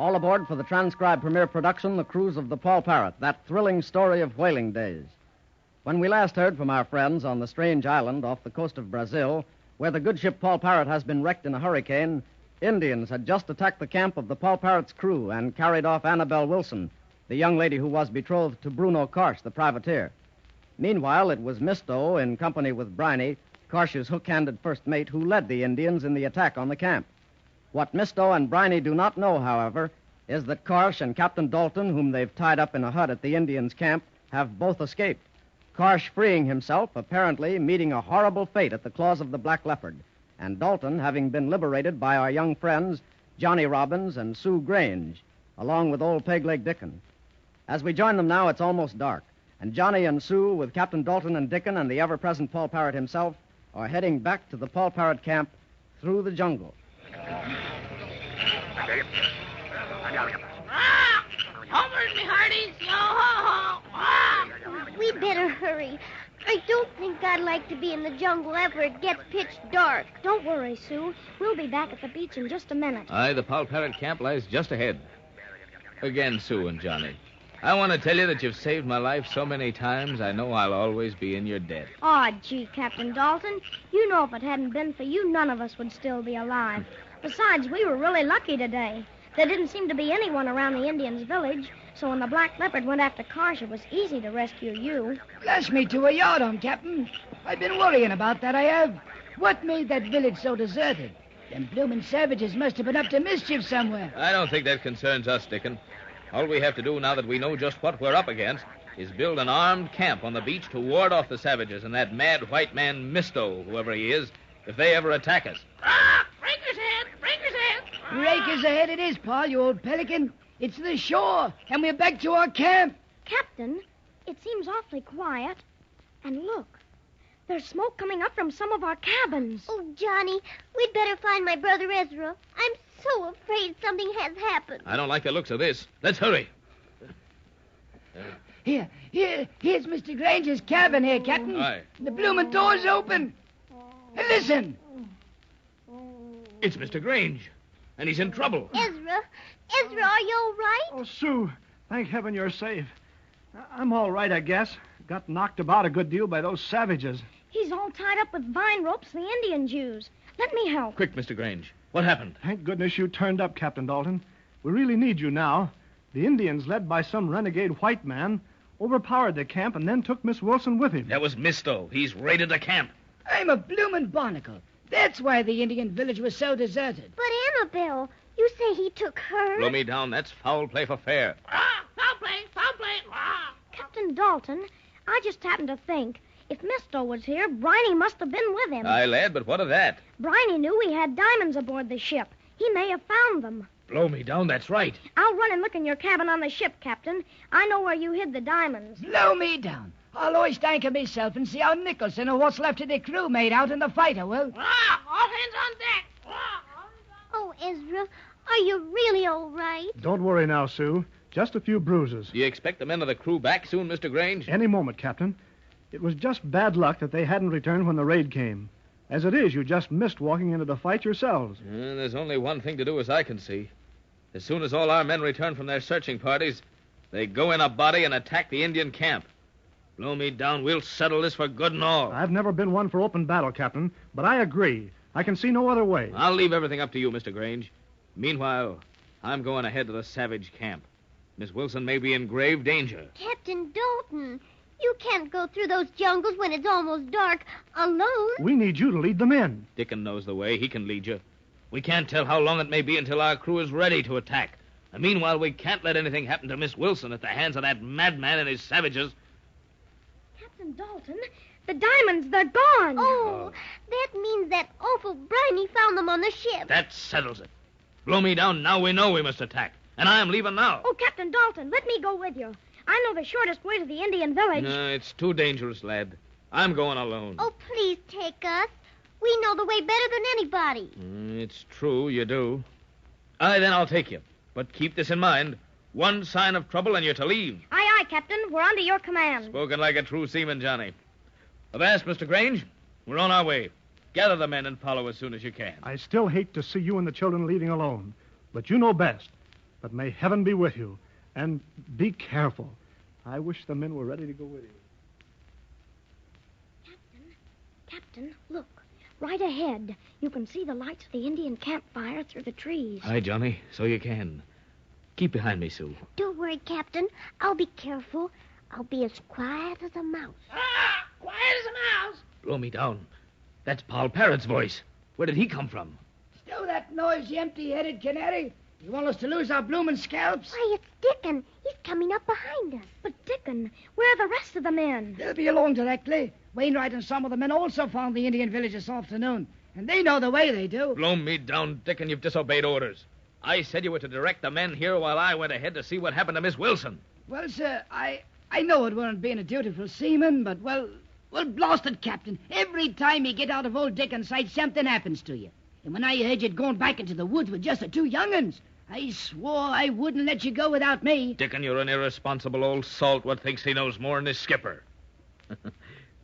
All aboard for the transcribed premiere production, The Cruise of the Poll Parrot, that thrilling story of whaling days. When we last heard from our friends on the strange island off the coast of Brazil, where the good ship Poll Parrot has been wrecked in a hurricane, Indians had just attacked the camp of the Poll Parrot's crew and carried off Annabelle Wilson, the young lady who was betrothed to Bruno Karsh, the privateer. Meanwhile, it was Misto, in company with Briney, Karsh's hook-handed first mate, who led the Indians in the attack on the camp. What Misto and Briney do not know, however, is that Karsh and Captain Dalton, whom they've tied up in a hut at the Indians' camp, have both escaped. Karsh freeing himself, apparently meeting a horrible fate at the claws of the Black Leopard, and Dalton having been liberated by our young friends, Johnny Robbins and Sue Grange, along with old Peg-Leg Dickon. As we join them now, it's almost dark, and Johnny and Sue, with Captain Dalton and Dickon and the ever-present Poll Parrot himself, are heading back to the Poll Parrot camp through the jungle. Over me, hearties. Yo ho ho. We better hurry. I don't think I'd like to be in the jungle ever it gets pitch dark. Don't worry, Sue. We'll be back at the beach in just a minute. Aye, the Poll Parrot camp lies just ahead. Again, Sue and Johnny, I want to tell you that you've saved my life so many times, I know I'll always be in your debt. Aw, gee, Captain Dalton. You know if it hadn't been for you, none of us would still be alive. Besides, we were really lucky today. There didn't seem to be anyone around the Indians' village, so when the Black Leopard went after Karsh, it was easy to rescue you. Bless me to a yard-arm, Captain. I've been worrying about that, I have. What made that village so deserted? Them bloomin' savages must have been up to mischief somewhere. I don't think that concerns us, Dickon. All we have to do now that we know just what we're up against is build an armed camp on the beach to ward off the savages and that mad white man Misto, whoever he is, if they ever attack us. Breakers ahead. Breakers ahead. Breakers ahead it is, Paul, you old pelican. It's the shore, and we're back to our camp. Captain, it seems awfully quiet. And look, there's smoke coming up from some of our cabins. Oh, Johnny, we'd better find my brother Ezra. I'm so afraid something has happened. I don't like the looks of this. Let's hurry. Here's Mr. Grange's cabin here, Captain. Aye. The bloomin' door's open. And listen. It's Mr. Grange, and he's in trouble. Ezra, are you all right? Oh, Sue, thank heaven you're safe. I'm all right, I guess. Got knocked about a good deal by those savages. He's all tied up with vine ropes the Indians use. Let me help. Quick, Mr. Grange. What happened? Thank goodness you turned up, Captain Dalton. We really need you now. The Indians, led by some renegade white man, overpowered the camp and then took Miss Wilson with him. That was Misto. He's raided the camp. I'm a bloomin' barnacle. That's why the Indian village was so deserted. But Annabelle, you say he took her? Blow me down. That's foul play for fair. Foul play. Foul play. Captain Dalton, I just happened to think, if Misto was here, Briney must have been with him. Aye, lad, but what of that? Briney knew we had diamonds aboard the ship. He may have found them. Blow me down, that's right. I'll run and look in your cabin on the ship, Captain. I know where you hid the diamonds. Blow me down. I'll hoist anchor myself and see how Nicholson or what's left of the crew made out in the fight, I will. All hands on deck. Oh, Ezra, are you really all right? Don't worry now, Sue. Just a few bruises. Do you expect the men of the crew back soon, Mr. Grange? Any moment, Captain. It was just bad luck that they hadn't returned when the raid came. As it is, you just missed walking into the fight yourselves. There's only one thing to do as I can see. As soon as all our men return from their searching parties, they go in a body and attack the Indian camp. Blow me down, we'll settle this for good and all. I've never been one for open battle, Captain, but I agree. I can see no other way. I'll leave everything up to you, Mr. Grange. Meanwhile, I'm going ahead to the savage camp. Miss Wilson may be in grave danger. Captain Dalton, you can't go through those jungles when it's almost dark alone. We need you to lead them in. Dickon knows the way. He can lead you. We can't tell how long it may be until our crew is ready to attack. And meanwhile, we can't let anything happen to Miss Wilson at the hands of that madman and his savages. Captain Dalton, the diamonds, they're gone. Oh, that means that awful Briney found them on the ship. That settles it. Blow me down, now we know we must attack. And I'm leaving now. Oh, Captain Dalton, let me go with you. I know the shortest way to the Indian village. No, it's too dangerous, lad. I'm going alone. Oh, please take us. We know the way better than anybody. It's true, you do. Aye, then I'll take you. But keep this in mind. One sign of trouble and you're to leave. Aye, aye, Captain. We're under your command. Spoken like a true seaman, Johnny. Avast, Mr. Grange. We're on our way. Gather the men and follow as soon as you can. I still hate to see you and the children leaving alone, but you know best. But may heaven be with you. And be careful. I wish the men were ready to go with you. Captain, look. Right ahead. You can see the lights of the Indian campfire through the trees. Aye, Johnny, so you can. Keep behind me, Sue. Don't worry, Captain. I'll be careful. I'll be as quiet as a mouse. Quiet as a mouse. Blow me down. That's Poll Parrot's voice. Where did he come from? Stow that noise, you empty-headed canary. You want us to lose our bloomin' scalps? Why, it's Dickon. He's coming up behind us. But, Dickon, where are the rest of the men? They'll be along directly. Wainwright and some of the men also found the Indian village this afternoon. And they know the way they do. Blow me down, Dickon. You've disobeyed orders. I said you were to direct the men here while I went ahead to see what happened to Miss Wilson. Well, sir, I know it weren't being a dutiful seaman, but, well, blast it, Captain. Every time you get out of Old Dickon's sight, something happens to you. And when I heard you'd gone back into the woods with just the two young'uns, I swore I wouldn't let you go without me. Dickon, you're an irresponsible old salt what thinks he knows more than his skipper.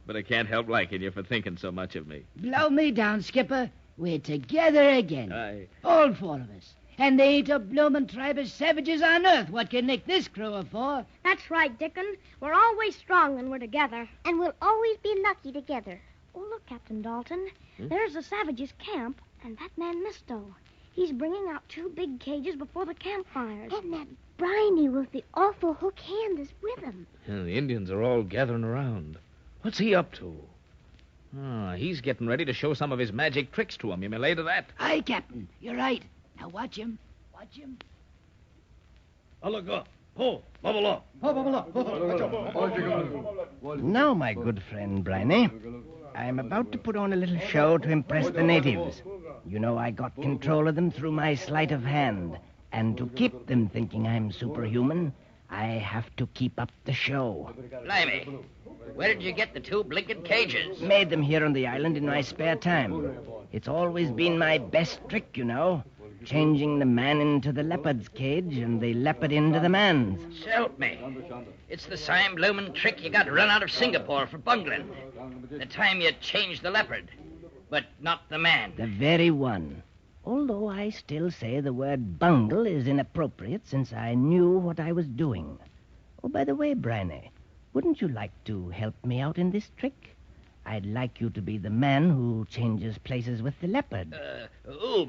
But I can't help liking you for thinking so much of me. Blow me down, Skipper. We're together again. Aye. All four of us. And there ain't a bloomin' tribe of savages on earth what can nick this crew of four. That's right, Dickon. We're always strong when we're together. And we'll always be lucky together. Oh, look, Captain Dalton. There's the savages' camp, and that man Misto. He's bringing out two big cages before the campfires. And that Briny with the awful hook hand is with him. Yeah, the Indians are all gathering around. What's he up to? He's getting ready to show some of his magic tricks to him. You may lay to that. Aye, Captain. You're right. Now watch him. Watch him. Now, my good friend Briny, I'm about to put on a little show to impress the natives. You know I got control of them through my sleight of hand. And to keep them thinking I'm superhuman, I have to keep up the show. Blimey. Where did you get the two blinking cages? Made them here on the island in my spare time. It's always been my best trick, you know. Changing the man into the leopard's cage and the leopard into the man's. Help me. It's the same bloomin' trick you got run out of Singapore for bungling. The time you changed the leopard, but not the man. The very one. Although I still say the word bungle is inappropriate since I knew what I was doing. Oh, by the way, Briny, wouldn't you like to help me out in this trick? I'd like you to be the man who changes places with the leopard.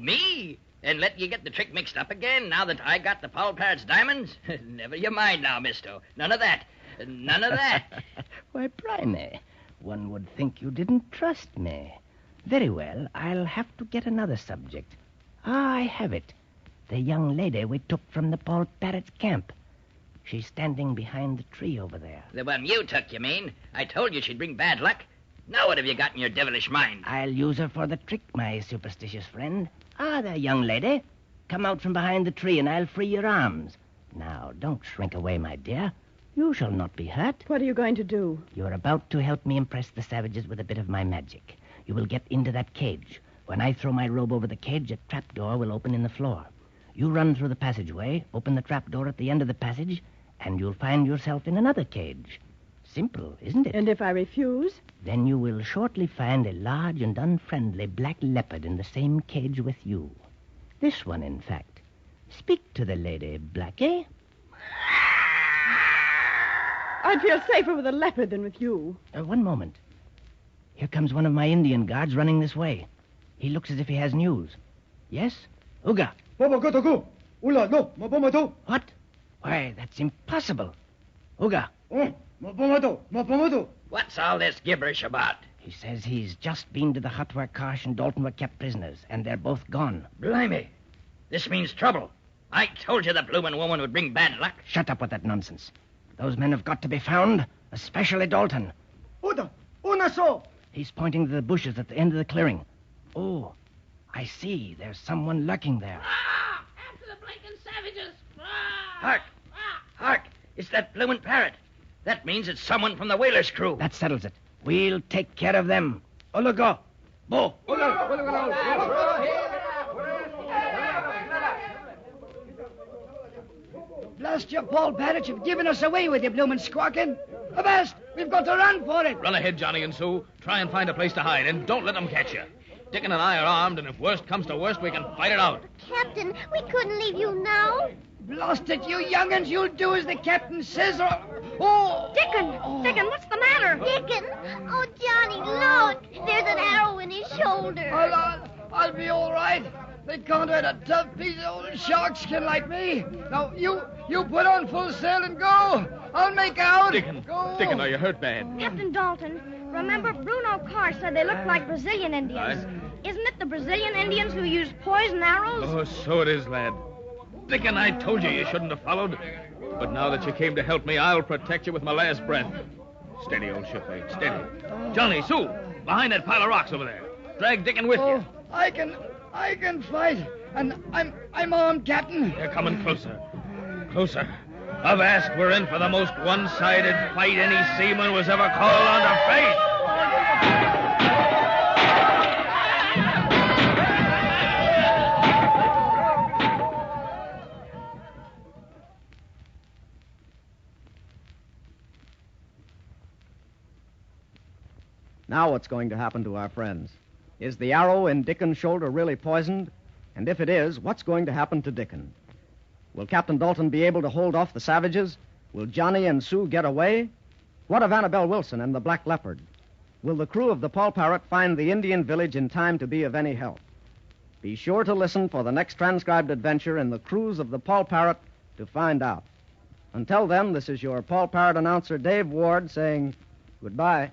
Me? And let you get the trick mixed up again now that I got the Poll Parrot's diamonds? Never you mind now, misto. None of that. None of that. Why, Briny, one would think you didn't trust me. Very well, I'll have to get another subject. I have it. The young lady we took from the Poll Parrot's camp. She's standing behind the tree over there. The one you took, you mean? I told you she'd bring bad luck. Now what have you got in your devilish mind? I'll use her for the trick, my superstitious friend. Ah, there, young lady. Come out from behind the tree and I'll free your arms. Now, don't shrink away, my dear. You shall not be hurt. What are you going to do? You're about to help me impress the savages with a bit of my magic. You will get into that cage. When I throw my robe over the cage, a trapdoor will open in the floor. You run through the passageway, open the trapdoor at the end of the passage, and you'll find yourself in another cage. Simple, isn't it? And if I refuse? Then you will shortly find a large and unfriendly black leopard in the same cage with you. This one, in fact. Speak to the lady, Blackie. I'd feel safer with a leopard than with you. One moment. Here comes one of my Indian guards running this way. He looks as if he has news. Yes? Uga. What? Why, that's impossible. Uga. What's all this gibberish about? He says he's just been to the hut where Karsh and Dalton were kept prisoners, and they're both gone. Blimey. This means trouble. I told you the bloomin' woman would bring bad luck. Shut up with that nonsense. Those men have got to be found, especially Dalton. He's pointing to the bushes at the end of the clearing. Oh, I see. There's someone lurking there. After the blinking savages. Hark. Hark. It's that bloomin' parrot. That means it's someone from the whaler's crew. That settles it. We'll take care of them. Ologo. Bo. Blast your Poll Parrot, you've given us away with your bloomin' squawking. Avast, we've got to run for it. Run ahead, Johnny and Sue. Try and find a place to hide, and don't let them catch you. Dickon and I are armed, and if worst comes to worst, we can fight it out. Captain, we couldn't leave you now. Blast it, you young'uns. You'll do as the captain says, or... Oh! Dickon, what's the matter? Dickon! Oh, Johnny, look! There's an arrow in his shoulder. I'll be all right. They can't hurt a tough piece of old shark skin like me. Now, you put on full sail and go. I'll make out. Dickon, are you hurt bad? Captain Dalton, remember Bruno Carr said they looked like Brazilian Indians. Isn't it the Brazilian Indians who use poison arrows? Oh, so it is, lad. Dickon, I told you shouldn't have followed. But now that you came to help me, I'll protect you with my last breath. Steady, old shipmate, steady. Johnny, Sue, behind that pile of rocks over there. Drag Dickon with you. I can fight, and I'm armed, Captain. They're coming closer. Closer. Avast, we're in for the most one-sided fight any seaman was ever called on to face. Now what's going to happen to our friends? Is the arrow in Dickon's shoulder really poisoned? And if it is, what's going to happen to Dickon? Will Captain Dalton be able to hold off the savages? Will Johnny and Sue get away? What of Annabelle Wilson and the Black Leopard? Will the crew of the Poll Parrot find the Indian village in time to be of any help? Be sure to listen for the next transcribed adventure in the cruise of the Poll Parrot to find out. Until then, this is your Poll Parrot announcer, Dave Ward, saying goodbye.